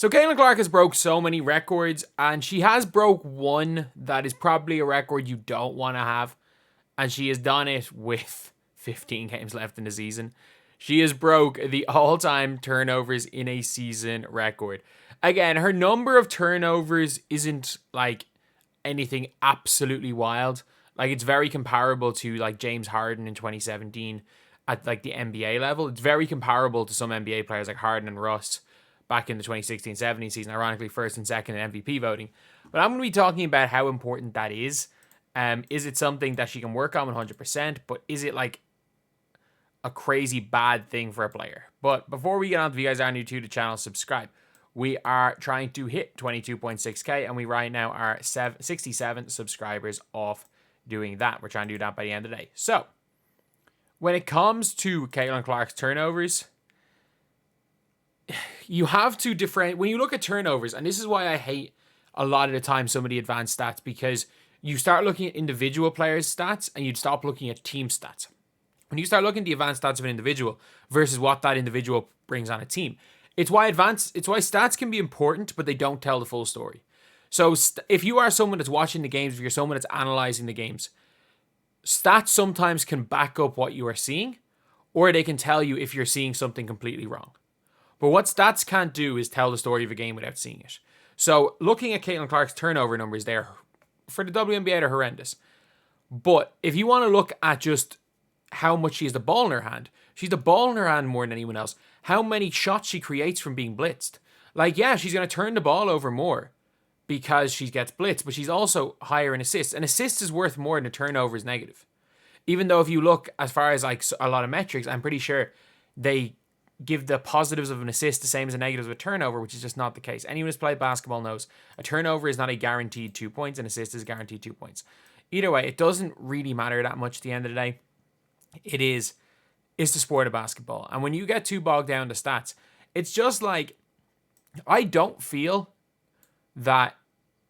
So Caitlin Clark has broke so many records, and she has broke one that is probably a record you don't want to have, and she has done it with 15 games left in the season. She has broke the all-time turnovers in a season record. Again, her number of turnovers isn't like anything absolutely wild. Like, it's very comparable to like James Harden in 2017 at like the NBA level. It's very comparable to some NBA players like Harden and Russ back in the 2016-17 season, ironically first and second in MVP voting. But I'm going to be talking about how important that is. Is it something that she can work on 100%? But is it like a crazy bad thing for a player? But before we get on, if you guys are new to the channel, subscribe. We are trying to hit 22.6k, and we right now are 67 subscribers off doing that. We're trying to do that by the end of the day. So, when it comes to Caitlin Clark's turnovers, you have to differentiate. When you look at turnovers, and this is why I hate a lot of the time some of the advanced stats, because you start looking at individual players' stats and you'd stop looking at team stats. When you start looking at the advanced stats of an individual versus what that individual brings on a team, it's why stats can be important, but they don't tell the full story. So if you are someone that's watching the games, if you're someone that's analyzing the games, stats sometimes can back up what you are seeing, or they can tell you if you're seeing something completely wrong. But what stats can't do is tell the story of a game without seeing it. So looking at Caitlin Clark's turnover numbers there, for the WNBA, they're horrendous. But if you want to look at just how much she has the ball in her hand, she's the ball in her hand more than anyone else. How many shots she creates from being blitzed. Like, yeah, she's going to turn the ball over more because she gets blitzed, but she's also higher in assists. An assist is worth more than a turnover is negative. Even though if you look as far as like a lot of metrics, I'm pretty sure they give the positives of an assist the same as the negatives of a turnover, which is just not the case. Anyone who's played basketball knows a turnover is not a guaranteed 2 points, an assist is guaranteed 2 points. Either way, it doesn't really matter that much at the end of the day. It's the sport of basketball. And when you get too bogged down to stats, it's just like, I don't feel that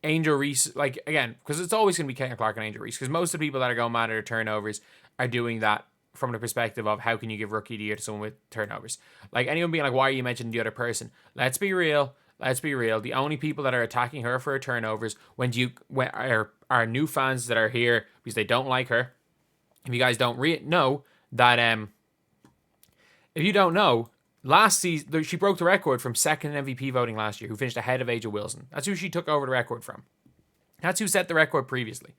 Angel Reese, like, again, because it's always going to be Caitlin Clark and Angel Reese, because most of the people that are going mad at her turnovers are doing that from the perspective of how can you give rookie of the year to someone with turnovers. Like, anyone being like, why are you mentioning the other person? Let's be real. The only people that are attacking her for her turnovers when are new fans that are here because they don't like her. If you guys don't know that, if you don't know, last season she broke the record from second in MVP voting last year, who finished ahead of A'ja Wilson. That's who she took over the record from. That's who set the record previously.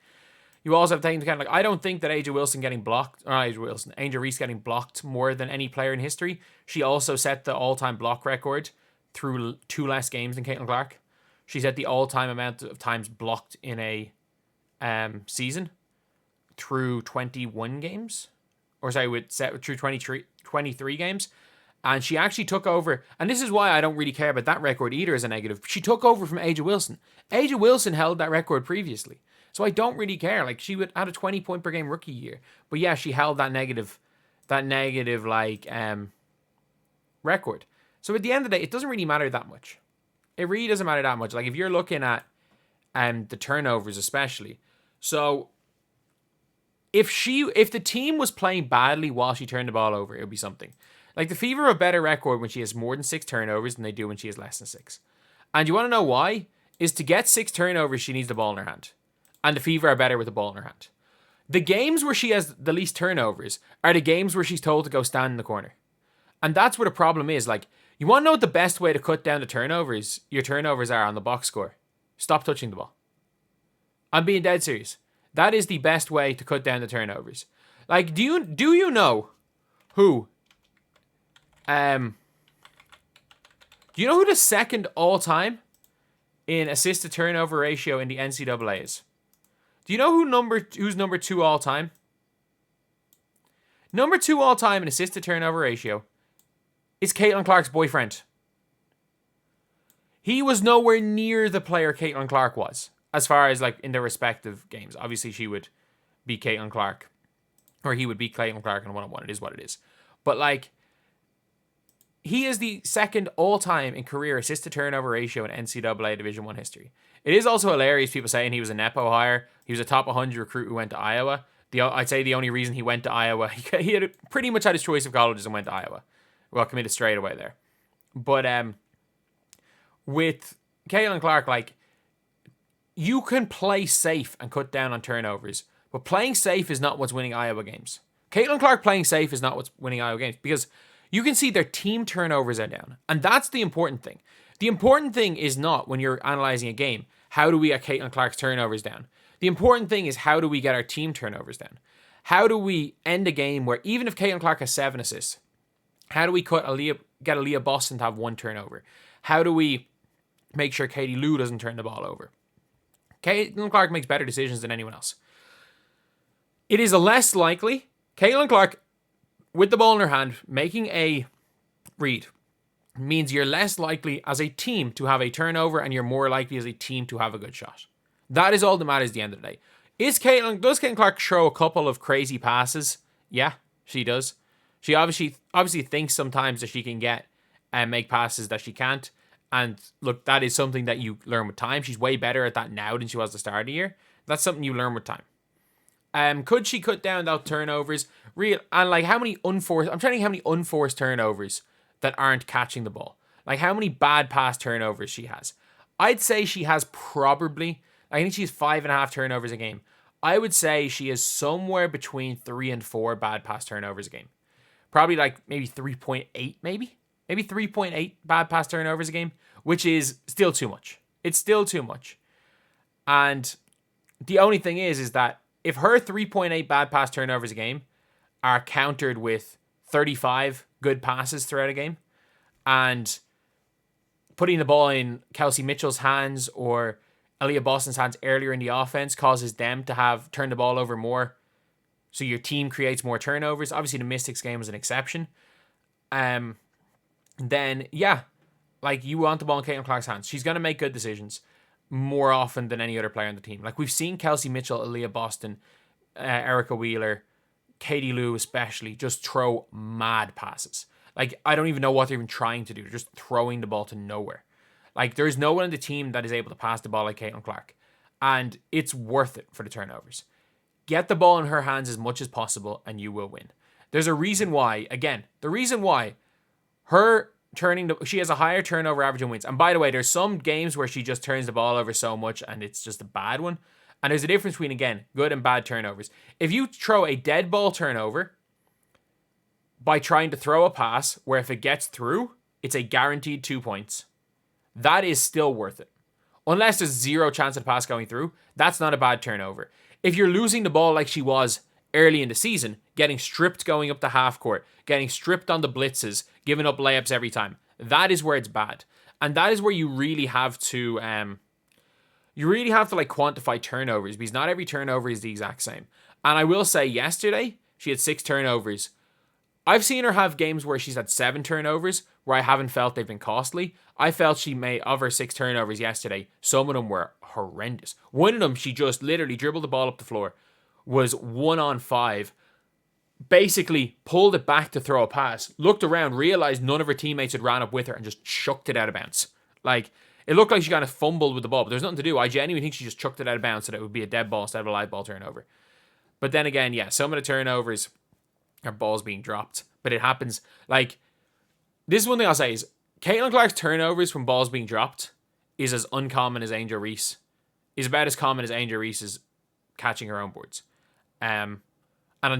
You also have taken into account, like, I don't think that Angel Reese getting blocked more than any player in history. She also set the all-time block record through 2 less games than Caitlin Clark. She set the all-time amount of times blocked in a season through 21 games. Or sorry, through 23 games. And she actually took over, and this is why I don't really care about that record either as a negative. She took over from A'ja Wilson. A'ja Wilson held that record previously. So I don't really care. Like, she had a 20 point per game rookie year. But yeah, she held that negative record. So at the end of the day, it doesn't really matter that much. It really doesn't matter that much. Like, if you're looking at the turnovers especially. So if the team was playing badly while she turned the ball over, it would be something. Like, the Fever have a better record when she has more than 6 turnovers than they do when she has less than 6. And you want to know why? Is to get 6 turnovers, she needs the ball in her hand. And the Fever are better with the ball in her hand. The games where she has the least turnovers are the games where she's told to go stand in the corner. And that's where the problem is. Like, you want to know what the best way to cut down your turnovers are on the box score? Stop touching the ball. I'm being dead serious. That is the best way to cut down the turnovers. Like, do you know who? Do you know who the second all-time in assist to turnover ratio in the NCAA is? Do you know who's number 2 all-time? Number 2 all-time in assist to turnover ratio is Caitlin Clark's boyfriend. He was nowhere near the player Caitlin Clark was, as far as, like, in their respective games. Obviously, she would beat Caitlin Clark, or he would beat Caitlin Clark in a one-on-one. It is what it is. But, like, he is the second all-time in career assist-to-turnover ratio in NCAA Division I history. It is also hilarious, people saying he was a Nepo hire. He was a top 100 recruit who went to Iowa. I'd say the only reason he went to Iowa, he had pretty much had his choice of colleges and went to Iowa. Well, committed straight away there. But with Caitlin Clark, like, you can play safe and cut down on turnovers, but playing safe is not what's winning Iowa games. Caitlin Clark playing safe is not what's winning Iowa games, because you can see their team turnovers are down. And that's the important thing. The important thing is not, when you're analyzing a game, how do we get Caitlin Clark's turnovers down? The important thing is, how do we get our team turnovers down? How do we end a game where, even if Caitlin Clark has 7 assists, how do we get Aaliyah Boston to have 1 turnover? How do we make sure Katie Lou doesn't turn the ball over? Caitlin Clark makes better decisions than anyone else. It is less likely Caitlin Clark, with the ball in her hand, making a read, means you're less likely as a team to have a turnover, and you're more likely as a team to have a good shot. That is all that matters at the end of the day. Does Caitlin Clark throw a couple of crazy passes? Yeah, she does. She obviously thinks sometimes that she can get and make passes that she can't. And look, that is something that you learn with time. She's way better at that now than she was at the start of the year. That's something you learn with time. Could she cut down those turnovers? Like, how many unforced? I'm trying to think how many unforced turnovers that aren't catching the ball. Like, how many bad pass turnovers she has. I'd say she has probably, I think she has 5.5 turnovers a game. I would say she is somewhere between 3 and 4 bad pass turnovers a game. Probably like maybe 3.8, maybe 3.8 bad pass turnovers a game, which is still too much. It's still too much. And the only thing is that if her 3.8 bad pass turnovers a game are countered with 35 good passes throughout a game, and putting the ball in Kelsey Mitchell's hands or Aaliyah Boston's hands earlier in the offense causes them to have turned the ball over more, so your team creates more turnovers. Obviously, the Mystics game was an exception. Then, yeah, like, you want the ball in Caitlin Clark's hands. She's going to make good decisions more often than any other player on the team. Like, we've seen Kelsey Mitchell, Aaliyah Boston, Erica Wheeler, Katie Lou especially, just throw mad passes. Like, I don't even know what they're even trying to do. They're just throwing the ball to nowhere. Like, there's no one on the team that is able to pass the ball like Caitlin Clark. And it's worth it for the turnovers. Get the ball in her hands as much as possible and you will win. There's a reason why, again, she has a higher turnover average and wins. And by the way, there's some games where she just turns the ball over so much and it's just a bad one. And there's a difference between, again, good and bad turnovers. If you throw a dead ball turnover by trying to throw a pass where if it gets through, it's a guaranteed 2 points, that is still worth it. Unless there's zero chance of the pass going through, that's not a bad turnover. If you're losing the ball like she was early in the season, getting stripped going up the half court, getting stripped on the blitzes, giving up layups every time, that is where it's bad. And that is where you really have to like quantify turnovers, because not every turnover is the exact same. And I will say, yesterday she had 6 turnovers. I've seen her have games where she's had 7 turnovers where I haven't felt they've been costly. I felt she made, of her 6 turnovers yesterday, some of them were horrendous. One of them, she just literally dribbled the ball up the floor, was 1-on-5, basically pulled it back to throw a pass, looked around, realized none of her teammates had ran up with her, and just chucked it out of bounds. Like, it looked like she kind of fumbled with the ball, but there's nothing to do. I genuinely think she just chucked it out of bounds so that it would be a dead ball instead of a live ball turnover. But then again, yeah, some of the turnovers are balls being dropped. But it happens. Like, this is one thing I'll say is, Caitlin Clark's turnovers from balls being dropped is as uncommon as Angel Reese. Is about as common as Angel Reese's catching her own boards. And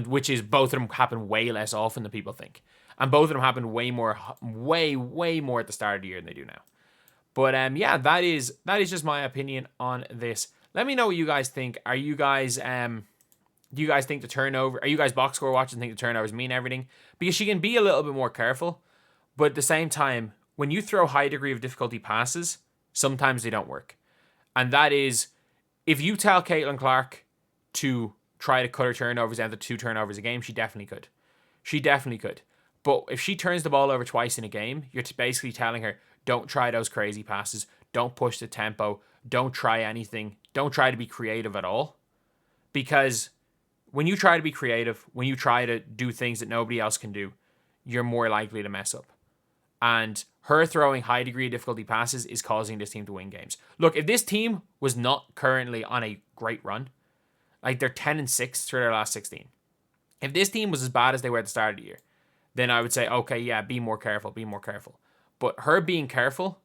which is, both of them happen way less often than people think. And both of them happen way more at the start of the year than they do now. But yeah, that is just my opinion on this. Let me know what you guys think. Are you guys do you guys think the turnover? Are you guys box score watching and think the turnovers mean everything? Because she can be a little bit more careful, but at the same time, when you throw high degree of difficulty passes, sometimes they don't work. And that is, if you tell Caitlin Clark to try to cut her turnovers down to 2 turnovers a game, she definitely could. She definitely could. But if she turns the ball over twice in a game, you're basically telling her, don't try those crazy passes. Don't push the tempo. Don't try anything. Don't try to be creative at all. Because when you try to be creative, when you try to do things that nobody else can do, you're more likely to mess up. And her throwing high degree of difficulty passes is causing this team to win games. Look, if this team was not currently on a great run, like they're 10-6 through their last 16. If this team was as bad as they were at the start of the year, then I would say, okay, yeah, be more careful. But her being careful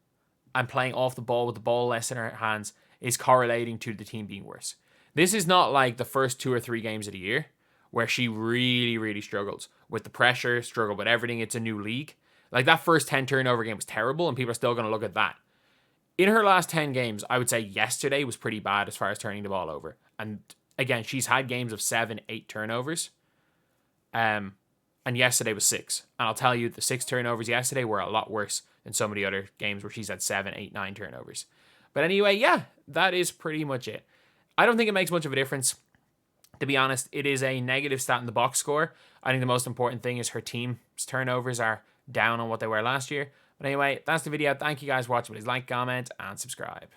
and playing off the ball with the ball less in her hands is correlating to the team being worse. This is not like the first 2 or 3 games of the year where she really, really struggles with the pressure, struggled with everything. It's a new league. Like that first 10 turnover game was terrible, and people are still going to look at that. In her last 10 games, I would say yesterday was pretty bad as far as turning the ball over. And again, she's had games of 7, 8 turnovers. And yesterday was 6. And I'll tell you, the 6 turnovers yesterday were a lot worse than some of the other games where she's had 7, 8, 9 turnovers. But anyway, yeah, that is pretty much it. I don't think it makes much of a difference. To be honest, it is a negative stat in the box score. I think the most important thing is her team's turnovers are down on what they were last year. But anyway, that's the video. Thank you guys for watching. Please like, comment, and subscribe.